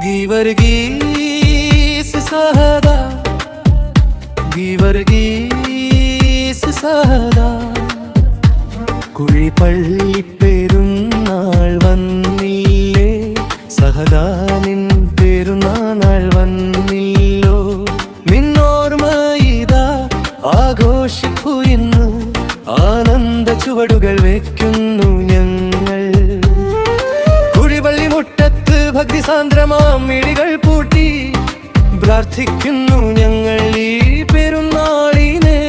ഗീവർഗീസ് സഹദാ, ഗീവർഗീസ് സഹദാ. കുഴിപ്പള്ളി പെരുന്നാൾ വന്നില്ലേ, സഹദാനിൻ പെരുന്നാൾ വന്നില്ലോ. നിന്നോർമ്മയിതാ ആഘോഷിക്കൂ ഇന്ന്, ആനന്ദ ചുവടുകൾ വെക്കുന്നു ഞങ്ങൾ. കുഴിപ്പള്ളി മുറ്റത്ത് ഭക്തിസാന്ദ്രമാം മിഴികൾ പൂട്ടി പ്രാർത്ഥിക്കുന്നു ഞങ്ങൾ. ഈ പെരുന്നാളിനെ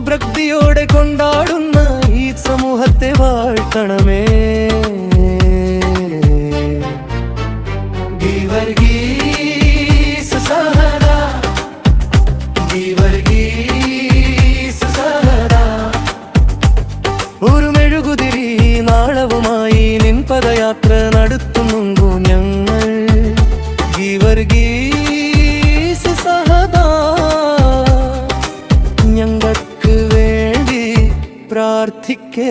ഭക്തിയോടെ കൊണ്ടാടുന്ന ഈ സമൂഹത്തെ വാഴ്ത്തണമേ. ഗീവർഗീസ് സഹദാ, ഗീവർഗീസ് സഹദാ. ഒരു മെഴുകുതിരി നാളവുമായി നിൻ പദയാത്ര നടത്തുന്നു ഞങ്ങൾ. ഗീവർഗീസ് സഹദാ, ഞങ്ങൾക്ക് വേണ്ടി പ്രാർത്ഥിക്കണമേ.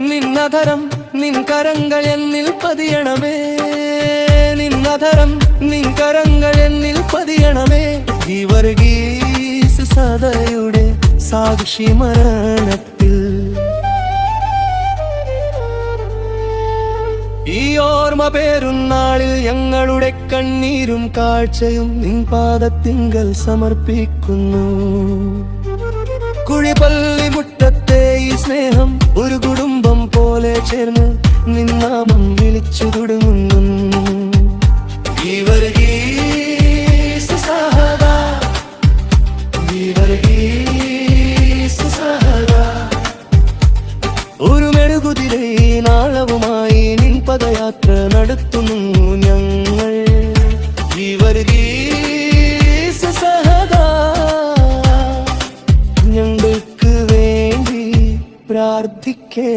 നിന്നധരം നിൻ കരങ്ങൾ എന്നിൽ പതിയണമേ, നിന്നധരം നിൻ കരങ്ങൾ എന്നിൽ പതിയണമേ. ഗീവർഗീസ് സദയുടെ സാക്ഷി മരണത്തിൽ ഈ ഓർമ്മ പെരുന്നാളിൽ ഞങ്ങളുടെ കണ്ണീരും കാഴ്ചയും നിൻ പാദത്തിങ്കൽ സമർപ്പിക്കുന്നു. കുഴിപ്പള്ളി മുറ്റത്തെ ഈ സ്നേഹം ഒരു കുടുംബം പോലെ ചേർന്ന് നിന്നാമം വിളിച്ചു തുടങ്ങുന്നു. ഗീവർഗീസ് സഹദാ, ഗീവർഗീസ് സഹദാ. ഒരു മെഴുകുതിരി നാളവുമായി നിൻ പദയാത്ര നടത്തുന്നു ഞങ്ങൾ. ഗീവർഗീസ് സഹദാ, ഞങ്ങൾക്ക് വേണ്ടി പ്രാർത്ഥിക്കേ.